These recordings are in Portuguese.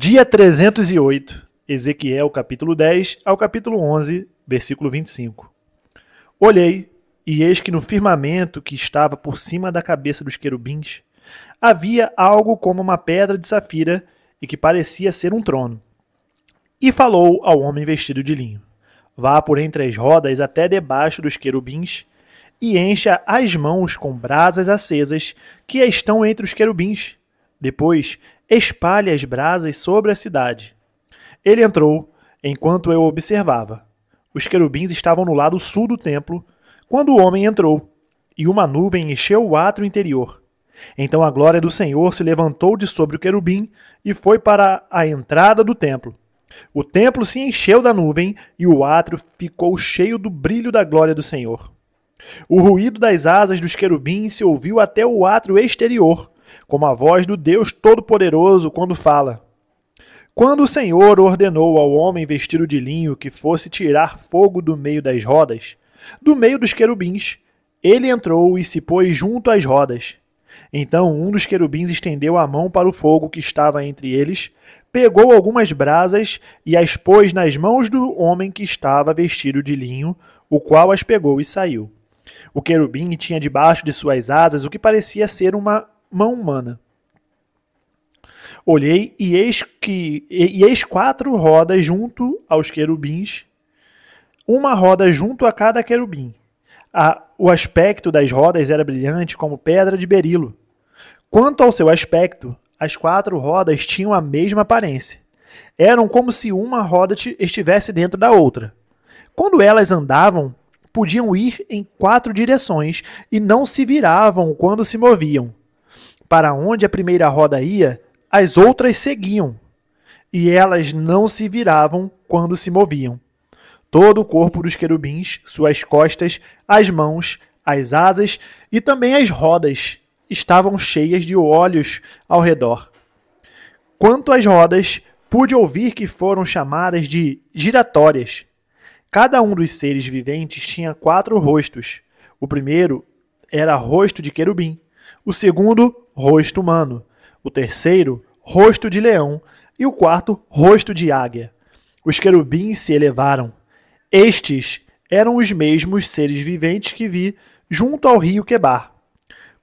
Dia 308, Ezequiel capítulo 10 ao capítulo 11, versículo 25. Olhei, e eis que no firmamento que estava por cima da cabeça dos querubins, havia algo como uma pedra de safira e que parecia ser um trono. E falou ao homem vestido de linho: vá por entre as rodas até debaixo dos querubins e encha as mãos com brasas acesas que estão entre os querubins. Depois, espalhe as brasas sobre a cidade. Ele entrou, enquanto eu observava. Os querubins estavam no lado sul do templo, quando o homem entrou, e uma nuvem encheu o átrio interior. Então a glória do Senhor se levantou de sobre o querubim e foi para a entrada do templo. O templo se encheu da nuvem e o átrio ficou cheio do brilho da glória do Senhor. O ruído das asas dos querubins se ouviu até o átrio exterior, como a voz do Deus Todo-Poderoso quando fala. Quando o Senhor ordenou ao homem vestido de linho que fosse tirar fogo do meio das rodas, do meio dos querubins, ele entrou e se pôs junto às rodas. Então um dos querubins estendeu a mão para o fogo que estava entre eles, pegou algumas brasas e as pôs nas mãos do homem que estava vestido de linho, o qual as pegou e saiu. O querubim tinha debaixo de suas asas o que parecia ser uma mão humana. Olhei e eis 4 rodas junto aos querubins, uma roda junto a cada querubim. O aspecto das rodas era brilhante como pedra de berilo. Quanto ao seu aspecto, as 4 rodas tinham a mesma aparência. Eram como se uma roda estivesse dentro da outra. Quando elas andavam, podiam ir em 4 direções e não se viravam quando se moviam. Para onde a primeira roda ia, as outras seguiam, e elas não se viravam quando se moviam. Todo o corpo dos querubins, suas costas, as mãos, as asas e também as rodas estavam cheias de olhos ao redor. Quanto às rodas, pude ouvir que foram chamadas de giratórias. Cada um dos seres viventes tinha 4 rostos. O primeiro era rosto de querubim, o segundo, rosto humano, o terceiro, rosto de leão e o quarto, rosto de águia. Os querubins se elevaram. Estes eram os mesmos seres viventes que vi junto ao rio Quebar.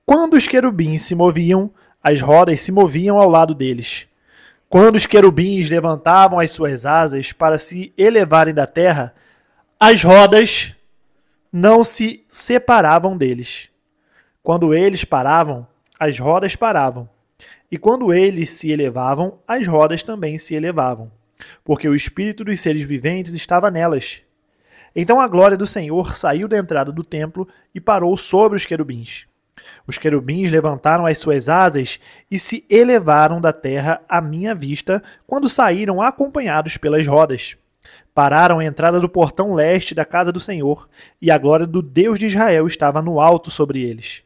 Quando os querubins se moviam, as rodas se moviam ao lado deles. Quando os querubins levantavam as suas asas para se elevarem da terra, as rodas não se separavam deles. Quando eles paravam, as rodas paravam. E quando eles se elevavam, as rodas também se elevavam, porque o espírito dos seres viventes estava nelas. Então a glória do Senhor saiu da entrada do templo e parou sobre os querubins. Os querubins levantaram as suas asas e se elevaram da terra à minha vista quando saíram acompanhados pelas rodas. Pararam à entrada do portão leste da casa do Senhor, e a glória do Deus de Israel estava no alto sobre eles.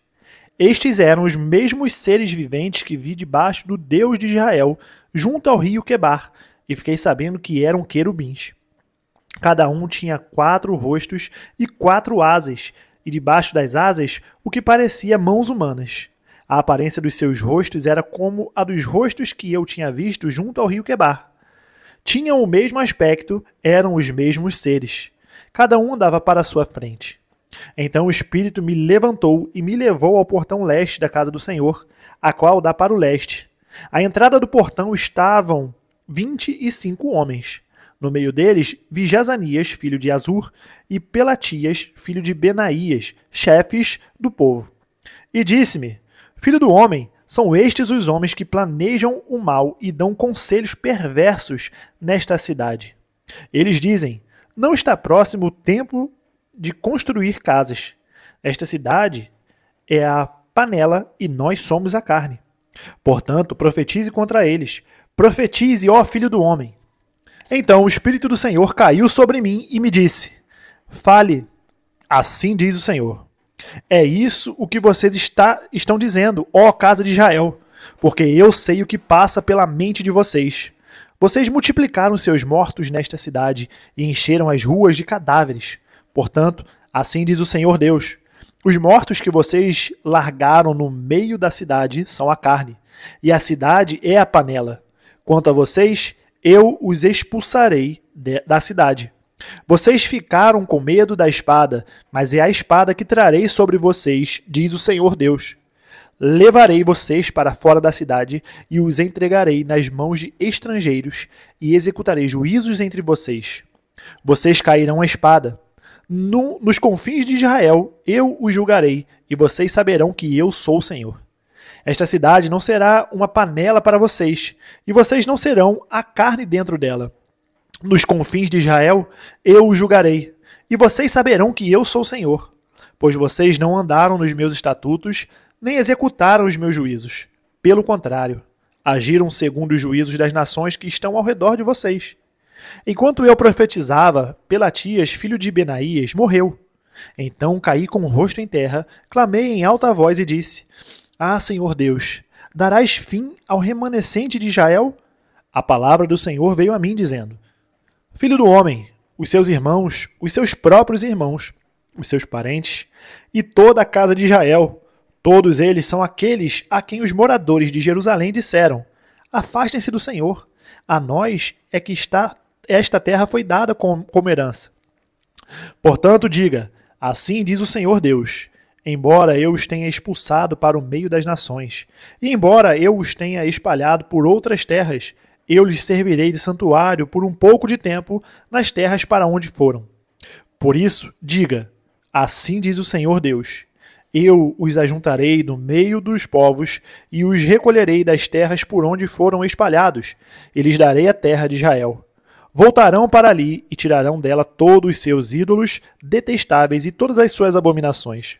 Estes eram os mesmos seres viventes que vi debaixo do Deus de Israel, junto ao rio Quebar, e fiquei sabendo que eram querubins. Cada um tinha 4 rostos e 4 asas, e debaixo das asas o que parecia mãos humanas. A aparência dos seus rostos era como a dos rostos que eu tinha visto junto ao rio Quebar. Tinham o mesmo aspecto, eram os mesmos seres. Cada um andava para a sua frente. Então o Espírito me levantou e me levou ao portão leste da casa do Senhor, a qual dá para o leste. À entrada do portão estavam 25 homens. No meio deles vi Jazanias, filho de Azur, e Pelatias, filho de Benaías, chefes do povo. E disse-me: filho do homem, são estes os homens que planejam o mal e dão conselhos perversos nesta cidade. Eles dizem: não está próximo o tempo de construir casas. Esta cidade é a panela e nós somos a carne. Portanto, profetize contra eles. Profetize, ó filho do homem. Então o Espírito do Senhor caiu sobre mim e me disse: fale, assim diz o Senhor. É isso o que vocês estão dizendo, ó casa de Israel, porque eu sei o que passa pela mente de vocês. Vocês multiplicaram seus mortos nesta cidade e encheram as ruas de cadáveres. Portanto, assim diz o Senhor Deus: os mortos que vocês largaram no meio da cidade são a carne, e a cidade é a panela. Quanto a vocês, eu os expulsarei da cidade. Vocês ficaram com medo da espada, mas é a espada que trarei sobre vocês, diz o Senhor Deus. Levarei vocês para fora da cidade e os entregarei nas mãos de estrangeiros e executarei juízos entre vocês. Vocês cairão à espada. Nos confins de Israel eu os julgarei e vocês saberão que eu sou o Senhor. Esta cidade não será uma panela para vocês e vocês não serão a carne dentro dela. Nos confins de Israel eu os julgarei e vocês saberão que eu sou o Senhor, pois vocês não andaram nos meus estatutos nem executaram os meus juízos. Pelo contrário, agiram segundo os juízos das nações que estão ao redor de vocês. Enquanto eu profetizava, Pelatias, filho de Benaías, morreu. Então caí com o rosto em terra, clamei em alta voz e disse: Ah, Senhor Deus, darás fim ao remanescente de Israel? A palavra do Senhor veio a mim dizendo: Filho do homem, os seus irmãos, os seus próprios irmãos, os seus parentes e toda a casa de Israel, todos eles são aqueles a quem os moradores de Jerusalém disseram: Afastem-se do Senhor, a nós é que esta terra foi dada como herança. Portanto, diga: Assim diz o Senhor Deus: Embora eu os tenha expulsado para o meio das nações, e embora eu os tenha espalhado por outras terras, eu lhes servirei de santuário por um pouco de tempo nas terras para onde foram. Por isso, diga: Assim diz o Senhor Deus: Eu os ajuntarei do meio dos povos e os recolherei das terras por onde foram espalhados, e lhes darei a terra de Israel. Voltarão para ali e tirarão dela todos os seus ídolos detestáveis e todas as suas abominações.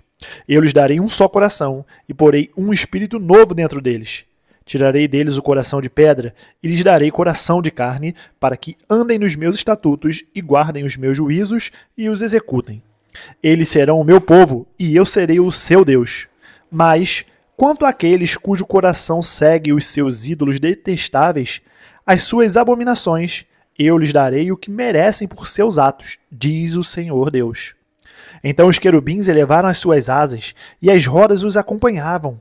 Eu lhes darei um só coração e porei um espírito novo dentro deles. Tirarei deles o coração de pedra e lhes darei coração de carne, para que andem nos meus estatutos e guardem os meus juízos e os executem. Eles serão o meu povo e eu serei o seu Deus. Mas, quanto àqueles cujo coração segue os seus ídolos detestáveis, as suas abominações, eu lhes darei o que merecem por seus atos, diz o Senhor Deus. Então os querubins elevaram as suas asas e as rodas os acompanhavam.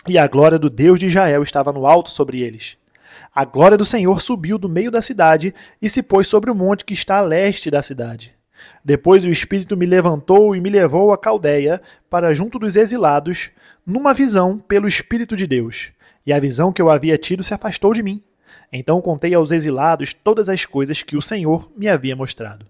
E a glória do Deus de Israel estava no alto sobre eles. A glória do Senhor subiu do meio da cidade e se pôs sobre o monte que está a leste da cidade. Depois o Espírito me levantou e me levou à Caldeia, para junto dos exilados, numa visão pelo Espírito de Deus. E a visão que eu havia tido se afastou de mim. Então contei aos exilados todas as coisas que o Senhor me havia mostrado.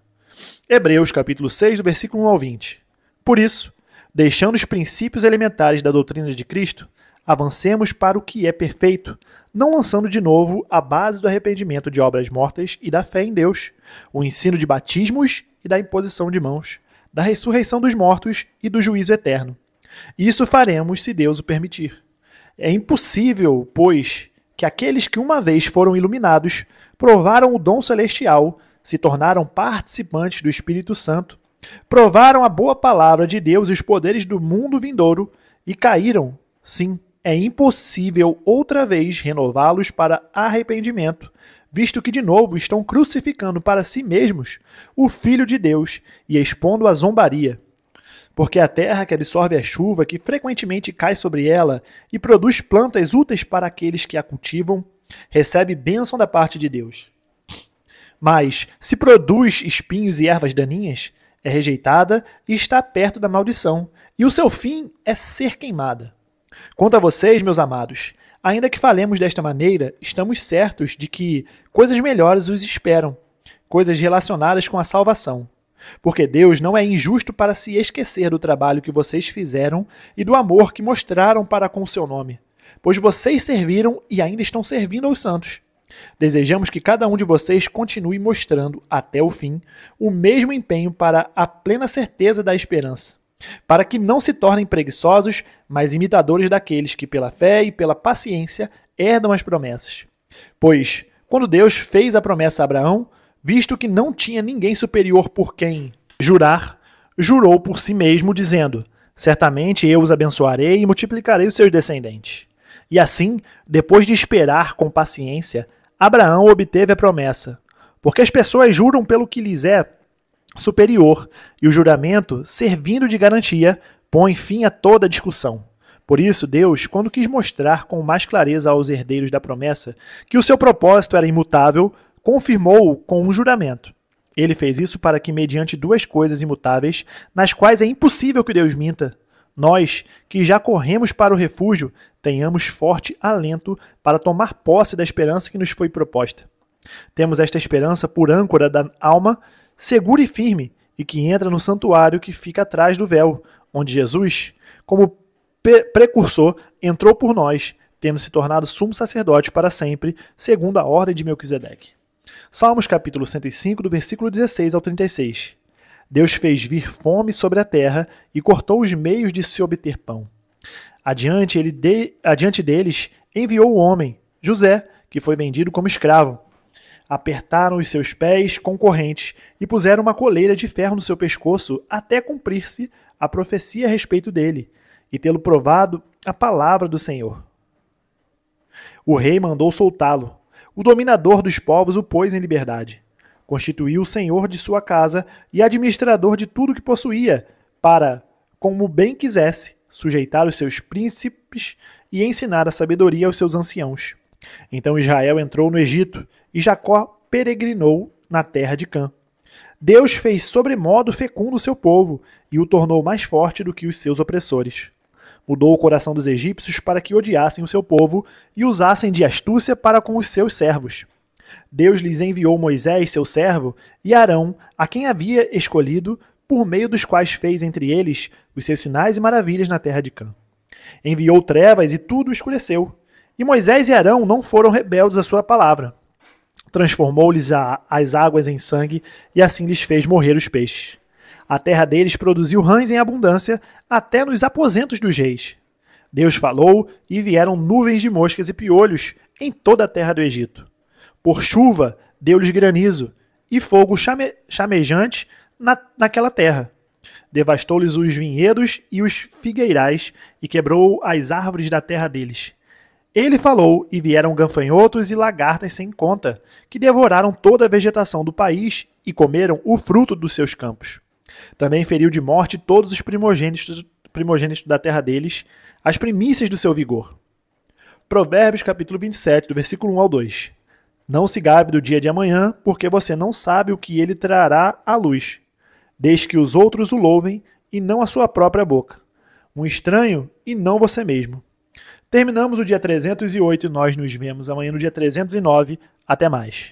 Hebreus capítulo 6, do versículo 1 ao 20. Por isso, deixando os princípios elementares da doutrina de Cristo, avancemos para o que é perfeito, não lançando de novo a base do arrependimento de obras mortas e da fé em Deus, o ensino de batismos e da imposição de mãos, da ressurreição dos mortos e do juízo eterno. Isso faremos se Deus o permitir. É impossível, pois, que aqueles que uma vez foram iluminados, provaram o dom celestial, se tornaram participantes do Espírito Santo, provaram a boa palavra de Deus e os poderes do mundo vindouro e caíram. Sim, é impossível outra vez renová-los para arrependimento, visto que de novo estão crucificando para si mesmos o Filho de Deus e expondo a zombaria. Porque a terra que absorve a chuva, que frequentemente cai sobre ela e produz plantas úteis para aqueles que a cultivam, recebe bênção da parte de Deus. Mas, se produz espinhos e ervas daninhas, é rejeitada e está perto da maldição, e o seu fim é ser queimada. Quanto a vocês, meus amados, ainda que falemos desta maneira, estamos certos de que coisas melhores os esperam, coisas relacionadas com a salvação. Porque Deus não é injusto para se esquecer do trabalho que vocês fizeram e do amor que mostraram para com o seu nome, pois vocês serviram e ainda estão servindo aos santos. Desejamos que cada um de vocês continue mostrando, até o fim, o mesmo empenho para a plena certeza da esperança, para que não se tornem preguiçosos, mas imitadores daqueles que pela fé e pela paciência herdam as promessas. Pois, quando Deus fez a promessa a Abraão, visto que não tinha ninguém superior por quem jurar, jurou por si mesmo, dizendo: certamente eu os abençoarei e multiplicarei os seus descendentes. E assim, depois de esperar com paciência, Abraão obteve a promessa, porque as pessoas juram pelo que lhes é superior, e o juramento, servindo de garantia, põe fim a toda discussão. Por isso, Deus, quando quis mostrar com mais clareza aos herdeiros da promessa que o seu propósito era imutável, confirmou-o com um juramento. Ele fez isso para que, mediante duas coisas imutáveis, nas quais é impossível que Deus minta, nós, que já corremos para o refúgio, tenhamos forte alento para tomar posse da esperança que nos foi proposta. Temos esta esperança por âncora da alma, segura e firme, e que entra no santuário que fica atrás do véu, onde Jesus, como precursor, entrou por nós, tendo se tornado sumo sacerdote para sempre, segundo a ordem de Melquisedeque. Salmos capítulo 105, do versículo 16 ao 36. Deus fez vir fome sobre a terra e cortou os meios de se obter pão. Adiante deles enviou o homem, José, que foi vendido como escravo. Apertaram os seus pés com correntes e puseram uma coleira de ferro no seu pescoço até cumprir-se a profecia a respeito dele, e tê-lo provado a palavra do Senhor. O rei mandou soltá-lo. O dominador dos povos o pôs em liberdade. Constituiu o senhor de sua casa e administrador de tudo que possuía, para, como bem quisesse, sujeitar os seus príncipes e ensinar a sabedoria aos seus anciãos. Então Israel entrou no Egito, e Jacó peregrinou na terra de Cã. Deus fez sobremodo fecundo o seu povo, e o tornou mais forte do que os seus opressores. Mudou o coração dos egípcios para que odiassem o seu povo e usassem de astúcia para com os seus servos. Deus lhes enviou Moisés, seu servo, e Arão, a quem havia escolhido, por meio dos quais fez entre eles os seus sinais e maravilhas na terra de Cã. Enviou trevas e tudo escureceu. E Moisés e Arão não foram rebeldes à sua palavra. Transformou-lhes as águas em sangue e assim lhes fez morrer os peixes. A terra deles produziu rãs em abundância, até nos aposentos dos reis. Deus falou e vieram nuvens de moscas e piolhos em toda a terra do Egito. Por chuva deu-lhes granizo e fogo chamejante naquela terra. Devastou-lhes os vinhedos e os figueirais e quebrou as árvores da terra deles. Ele falou e vieram gafanhotos e lagartas sem conta, que devoraram toda a vegetação do país e comeram o fruto dos seus campos. Também feriu de morte todos os primogênitos da terra deles, as primícias do seu vigor. Provérbios capítulo 27, do versículo 1 ao 2. Não se gabe do dia de amanhã, porque você não sabe o que ele trará à luz. Deixe que os outros o louvem, e não a sua própria boca. Um estranho, e não você mesmo. Terminamos o dia 308 e nós nos vemos amanhã no dia 309. Até mais.